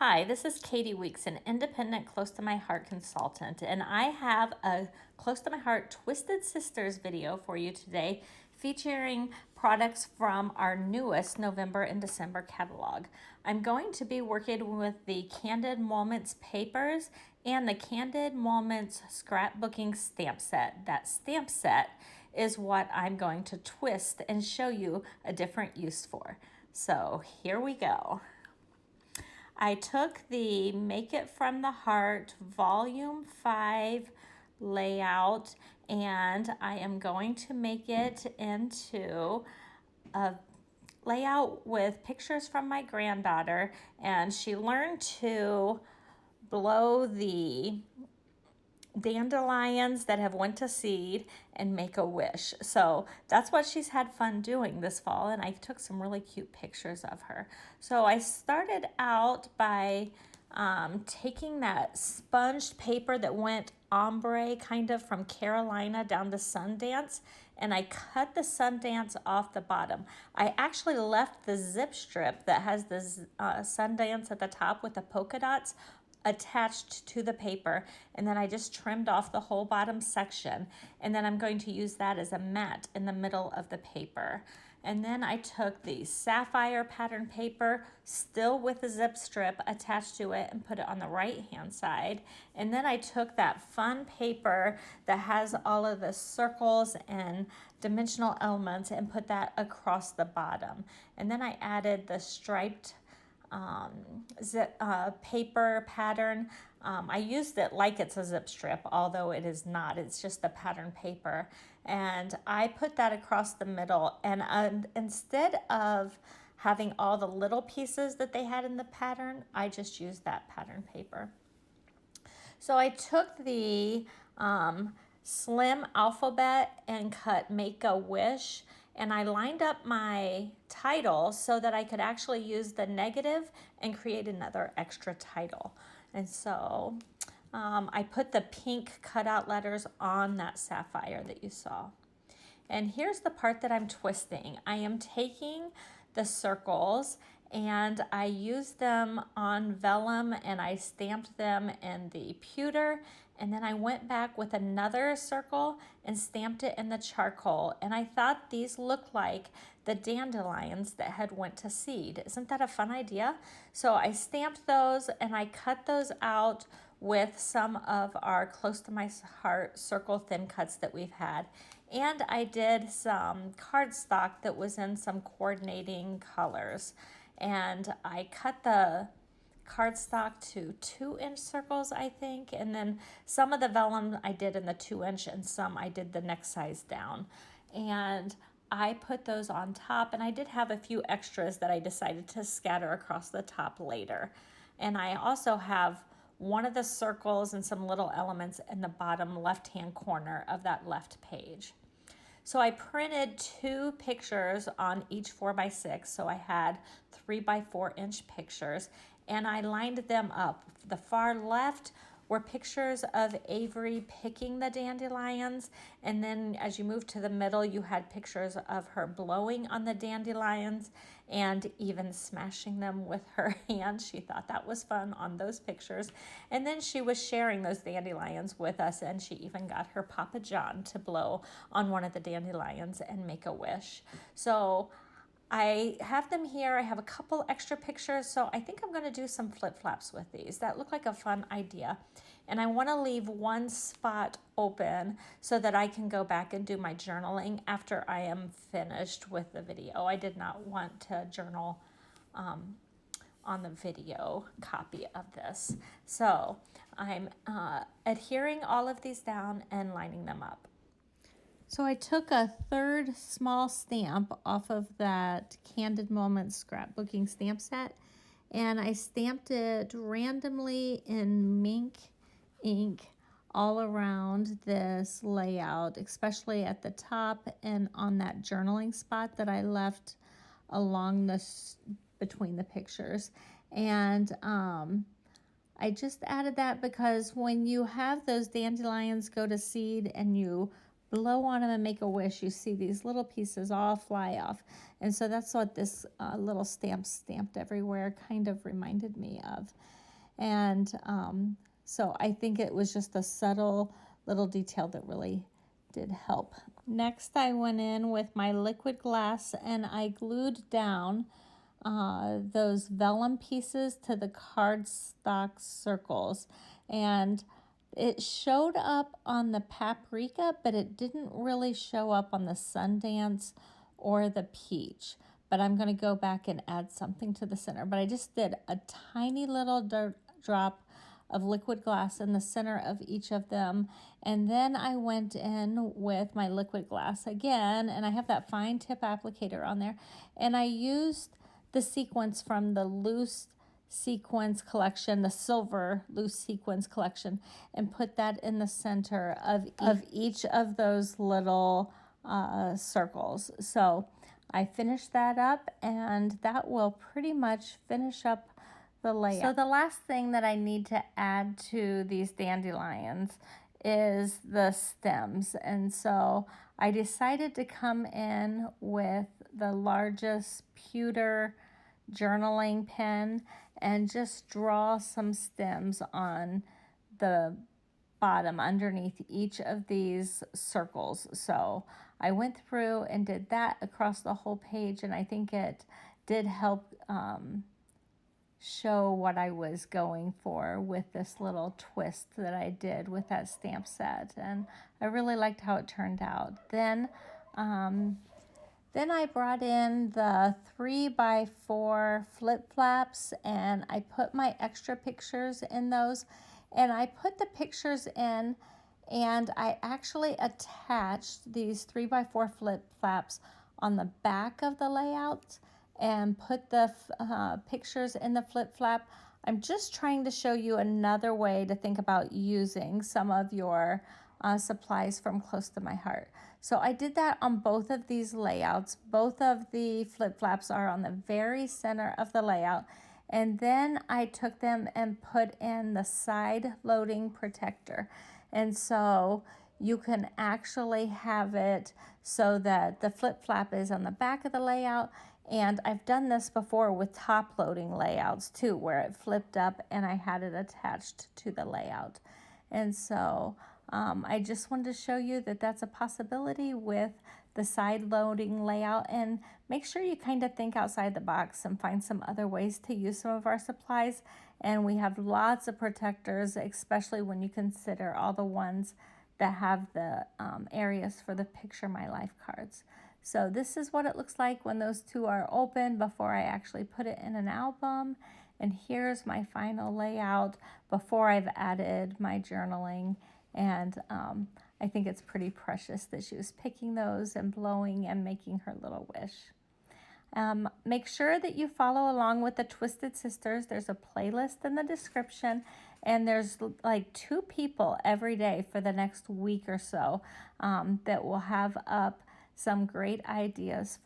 Hi, this is Katie Weeks, an independent close to my heart consultant, and I have a close to my heart Twisted Sisters video for you today featuring products from our newest November and December catalog. I'm going to be working with the Candid Moments papers and the Candid Moments Scrapbooking stamp set. That stamp set is what I'm going to twist and show you a different use for. So here we go. I took the Make It From the Heart Volume 5 layout, and I am going to make it into a layout with pictures from my granddaughter, and she learned to blow the dandelions that have went to seed and make a wish. So that's what she's had fun doing this fall, and I took some really cute pictures of her. So I started out by taking that sponged paper that went ombre kind of from Carolina down to Sundance, and I cut the Sundance off the bottom. I actually left the zip strip that has the Sundance at the top with the polka dots attached to the paper, and then I just trimmed off the whole bottom section, and then I'm going to use that as a mat in the middle of the paper. And then I took the sapphire pattern paper, still with the zip strip attached to it, and put it on the right hand side. And then I took that fun paper that has all of the circles and dimensional elements and put that across the bottom. And then I added the striped paper pattern. I used it like it's a zip strip, although it is not. It's just the pattern paper. And I put that across the middle. And instead of having all the little pieces that they had in the pattern, I just used that pattern paper. So I took the slim alphabet and cut Make a Wish, and I lined up my title so that I could actually use the negative and create another extra title. And so I put the pink cutout letters on that sapphire that you saw. And here's the part that I'm twisting. I am taking the circles and I used them on vellum and I stamped them in the pewter, and then I went back with another circle and stamped it in the charcoal, and I thought these looked like the dandelions that had went to seed. Isn't that a fun idea? So I stamped those and I cut those out with some of our close to my heart circle thin cuts that we've had. And I did some cardstock that was in some coordinating colors. And I cut the cardstock to 2-inch circles, I think. And then some of the vellum I did in the 2-inch and some I did the next size down. And I put those on top, and I did have a few extras that I decided to scatter across the top later. And I also have one of the circles and some little elements in the bottom left-hand corner of that left page. So I printed 2 pictures on each 4x6, so I had 3x4-inch pictures, and I lined them up. The far left were pictures of Avery picking the dandelions, and then as you move to the middle, you had pictures of her blowing on the dandelions and even smashing them with her hand. She thought that was fun on those pictures. And then she was sharing those dandelions with us, and she even got her Papa John to blow on one of the dandelions and make a wish. So I have them here. I have a couple extra pictures, so I think I'm going to do some flip-flops with these. That looked like a fun idea. And I want to leave one spot open so that I can go back and do my journaling after I am finished with the video. I did not want to journal on the video copy of this. So I'm adhering all of these down and lining them up. So I took a third small stamp off of that Candid Moments Scrapbooking stamp set, and I stamped it randomly in Mink ink all around this layout, especially at the top and on that journaling spot that I left along between the pictures. And I just added that because when you have those dandelions go to seed and you blow on them and make a wish, you see these little pieces all fly off. And so that's what this little stamp stamped everywhere kind of reminded me of. And so I think it was just a subtle little detail that really did help. Next, I went in with my liquid glass and I glued down those vellum pieces to the cardstock circles. And it showed up on the paprika, but it didn't really show up on the Sundance or the peach. But I'm going to go back and add something to the center. But I just did a tiny little drop of liquid glass in the center of each of them. And then I went in with my liquid glass again, and I have that fine tip applicator on there. And I used the sequins from the loose sequins collection, the silver loose sequins collection, and put that in the center of each of those little circles. So I finished that up, and that will pretty much finish up the layout. So the last thing that I need to add to these dandelions is the stems. And so I decided to come in with the largest pewter journaling pen and just draw some stems on the bottom underneath each of these circles. So I went through and did that across the whole page, and I think it did help show what I was going for with this little twist that I did with that stamp set, and I really liked how it turned out. Then I brought in the 3x4 flip flaps, and I put my extra pictures in those, and I put the pictures in, and I actually attached these 3x4 flip flaps on the back of the layout and put the pictures in the flip flap. I'm just trying to show you another way to think about using some of your supplies from close to my heart. So I did that on both of these layouts. Both of the flip flaps are on the very center of the layout. And then I took them and put in the side loading protector. And so you can actually have it so that the flip flap is on the back of the layout. And I've done this before with top loading layouts too, where it flipped up and I had it attached to the layout. And so I just wanted to show you that that's a possibility with the side loading layout, and make sure you kind of think outside the box and find some other ways to use some of our supplies. And we have lots of protectors, especially when you consider all the ones that have the areas for the Picture My Life cards. So this is what it looks like when those two are open before I actually put it in an album. And here's my final layout before I've added my journaling. And I think it's pretty precious that she was picking those and blowing and making her little wish. Make sure that you follow along with the Twisted Sisters. There's a playlist in the description, and there's like 2 people every day for the next week or so that will have up some great ideas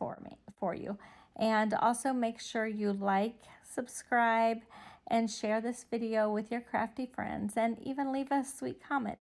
for you. And also make sure you like, subscribe, and share this video with your crafty friends, and even leave a sweet comment.